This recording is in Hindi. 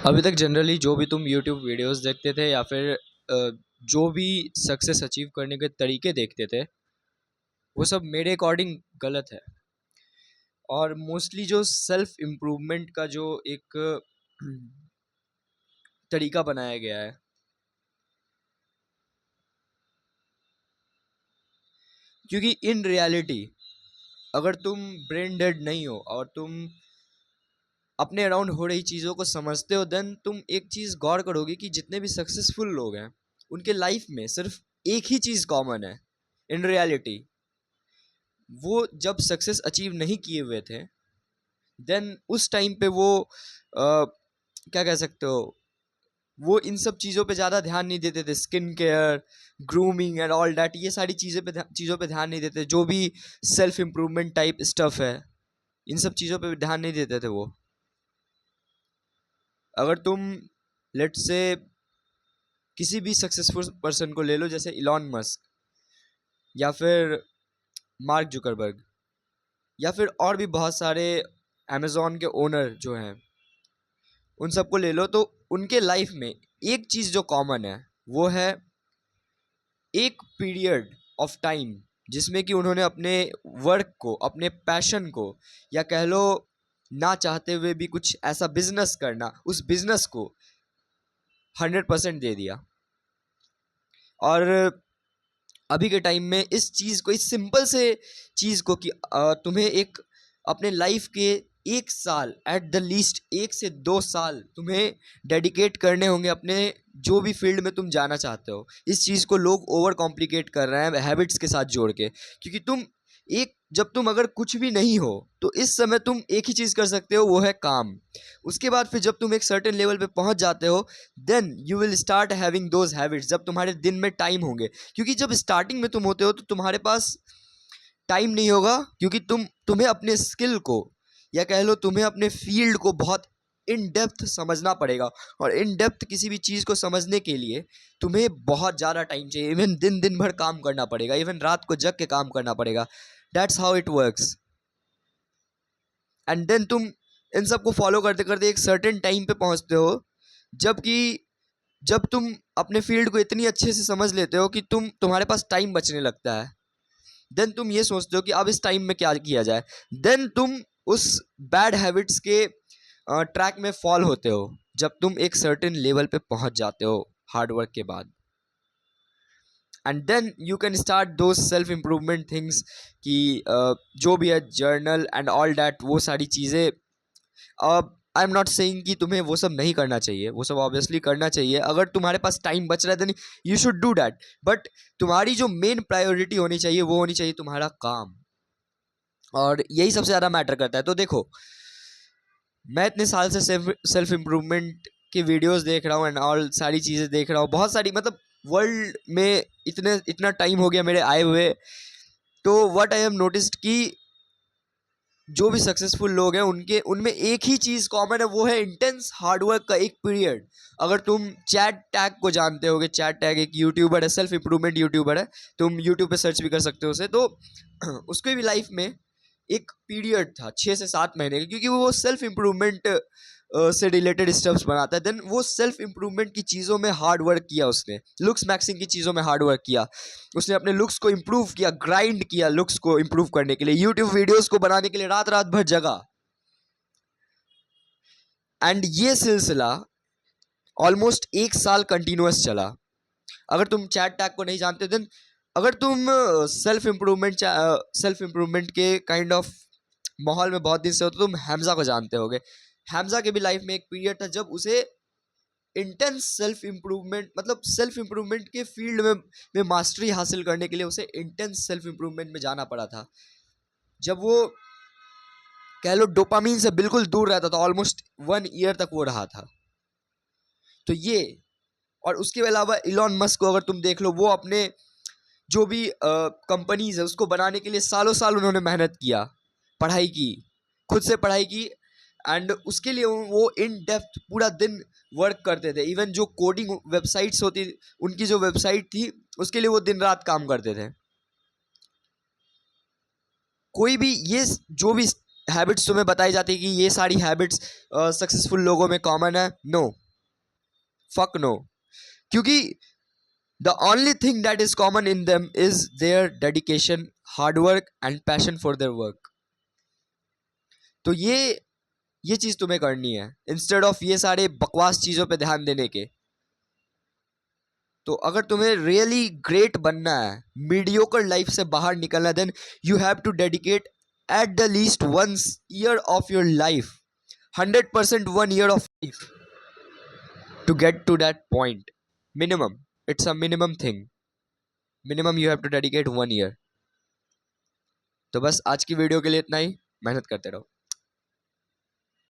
अभी तक जनरली जो भी तुम यूट्यूब वीडियोस देखते थे या फिर जो भी सक्सेस अचीव करने के तरीके देखते थे वो सब मेरे अकॉर्डिंग गलत है। और मोस्टली जो सेल्फ इम्प्रूवमेंट का जो एक तरीका बनाया गया है, क्योंकि इन रियलिटी अगर तुम ब्रेन डेड नहीं हो और तुम अपने अराउंड हो रही चीज़ों को समझते हो, देन तुम एक चीज़ गौर करोगे कि जितने भी सक्सेसफुल लोग हैं उनके लाइफ में सिर्फ एक ही चीज़ कॉमन है। इन रियलिटी वो जब सक्सेस अचीव नहीं किए हुए थे, देन उस टाइम पे वो क्या कह सकते हो, वो इन सब चीज़ों पे ज़्यादा ध्यान नहीं देते थे। Skin care, grooming and all that, ये सारी चीज़ों पे ध्यान नहीं देते। जो भी सेल्फ इम्प्रूवमेंट टाइप स्टफ है, इन सब चीज़ों पे ध्यान नहीं देते थे वो। अगर तुम लेट से किसी भी सक्सेसफुल पर्सन को ले लो, जैसे इलॉन मस्क या फिर मार्क जुकरबर्ग या फिर और भी बहुत सारे अमेज़ॉन के ओनर जो हैं, उन सबको ले लो, तो उनके लाइफ में एक चीज़ जो कॉमन है वो है एक पीरियड ऑफ टाइम जिसमें कि उन्होंने अपने वर्क को, अपने पैशन को, या कह लो ना चाहते हुए भी कुछ ऐसा बिजनेस करना, उस बिजनेस को 100% दे दिया। और अभी के टाइम में इस चीज़ को, इस सिंपल से चीज़ को कि तुम्हें एक अपने लाइफ के 1 साल, एट द लीस्ट 1 से 2 साल तुम्हें डेडिकेट करने होंगे अपने जो भी फील्ड में तुम जाना चाहते हो। इस चीज़ को लोग ओवर कॉम्प्लिकेट कर रहे हैं हैबिट्स के साथ जोड़ के, क्योंकि जब तुम अगर कुछ भी नहीं हो तो इस समय तुम एक ही चीज़ कर सकते हो, वो है काम। उसके बाद फिर जब तुम एक सर्टेन लेवल पे पहुंच जाते हो, then you will start having those habits, जब तुम्हारे दिन में टाइम होंगे। क्योंकि जब स्टार्टिंग में तुम होते हो तो तुम्हारे पास टाइम नहीं होगा, क्योंकि तुम्हें अपने स्किल को, या कह लो तुम्हें अपने फील्ड को बहुत इन डेप्थ समझना पड़ेगा। और इन डेप्थ किसी भी चीज़ को समझने के लिए तुम्हें बहुत ज़्यादा टाइम चाहिए। इवन दिन दिन भर काम करना पड़ेगा, इवन रात को जग के काम करना पड़ेगा। That's how it works. And then तुम इन सब को फॉलो करते करते एक सर्टेन टाइम पे पहुंचते हो, जबकि जब तुम अपने फील्ड को इतनी अच्छे से समझ लेते हो कि तुम्हारे पास टाइम बचने लगता है, देन तुम ये सोचते हो कि अब इस टाइम में क्या किया जाए। देन तुम उस बैड हैबिट्स के ट्रैक में फॉल होते हो जब तुम एक सर्टेन लेवल पे पहुंच जाते हो हार्ड वर्क के बाद। And then you can start do self improvement things कि जो भी है जर्नल एंड ऑल डैट, वो सारी चीज़ें। अब आई एम नॉट सेइंग कि तुम्हें वो सब नहीं करना चाहिए, वो सब ऑब्वियसली करना चाहिए। अगर तुम्हारे पास टाइम बच रहा है then you should do that. But तुम्हारी जो मेन प्रायोरिटी होनी चाहिए वो होनी चाहिए तुम्हारा काम, और यही सबसे ज़्यादा मैटर करता है। तो देखो, मैं इतने साल से सेल्फ इम्प्रूवमेंट के वीडियोस देख रहा हूँ एंड ऑल सारी चीज़ें देख रहा हूँ, बहुत सारी, मतलब वर्ल्ड में इतना टाइम हो गया मेरे आए हुए। तो व्हाट आई हैव नोटिस्ड कि जो भी सक्सेसफुल लोग हैं उनके उनमें एक ही चीज़ कॉमन है, वो है इंटेंस हार्डवर्क का एक पीरियड। अगर तुम चैट टैग को जानते होगे, चैट टैग एक यूट्यूबर है, सेल्फ इम्प्रूवमेंट यूट्यूबर है, तुम यूट्यूब पे सर्च भी कर सकते हो उसे। तो उसके भी लाइफ में एक पीरियड था 6 से 7 महीने का, क्योंकि वो सेल्फ इम्प्रूवमेंट से रिलेटेड स्टेप्स बनाता है। देन वो सेल्फ इम्प्रूवमेंट की चीज़ों में हार्ड वर्क किया, उसने लुक्स मैक्सिंग की चीज़ों में हार्ड वर्क किया, उसने अपने लुक्स को इम्प्रूव किया, ग्राइंड किया लुक्स को इम्प्रूव करने के लिए, यूट्यूब वीडियोस को बनाने के लिए रात रात भर जगा। एंड ये सिलसिला ऑलमोस्ट 1 साल कंटिन्यूअस चला। अगर तुम चैट टैग को नहीं जानते, देन अगर तुम सेल्फ इम्प्रूवमेंट के काइंड ऑफ माहौल में बहुत दिन से हो तो तुम हैमजा को जानते होगे। हैमजा के भी लाइफ में एक पीरियड था जब उसे इंटेंस सेल्फ इम्प्रूवमेंट, मतलब सेल्फ इम्प्रूवमेंट के फील्ड में मास्टरी हासिल करने के लिए उसे इंटेंस सेल्फ इम्प्रूवमेंट में जाना पड़ा था। जब वो कह लो डोपामीन से बिल्कुल दूर रहता था, ऑलमोस्ट 1 ईयर तक वो रहा था। तो ये, और उसके अलावा इलॉन मस्क को अगर तुम देख लो, वो अपने जो भी कंपनीज है उसको बनाने के लिए सालों साल उन्होंने मेहनत किया, पढ़ाई की, खुद से पढ़ाई की। एंड उसके लिए वो इन डेप्थ पूरा दिन वर्क करते थे। इवन जो कोडिंग वेबसाइट्स होती, उनकी जो वेबसाइट थी उसके लिए वो दिन रात काम करते थे। कोई भी ये जो भी हैबिट्स तुम्हें बताई जाती है कि ये सारी हैबिट्स सक्सेसफुल लोगों में कॉमन है, नो, फक नो। क्योंकि the only thing that is common in them is their dedication, hard work and passion for their work. तो ये चीज तुम्हें करनी है इंस्टेड ऑफ ये सारे बकवास चीजों पे ध्यान देने के। तो अगर तुम्हें रियली ग्रेट बनना है, मीडियोकर लाइफ से बाहर निकलना, then you have to dedicate at the least 1 year of your life, 100% 1 year of life to get to that point. Minimum, it's a minimum thing, minimum you have to dedicate 1 year। तो बस आज की वीडियो के लिए इतना ही, मेहनत करते रहो।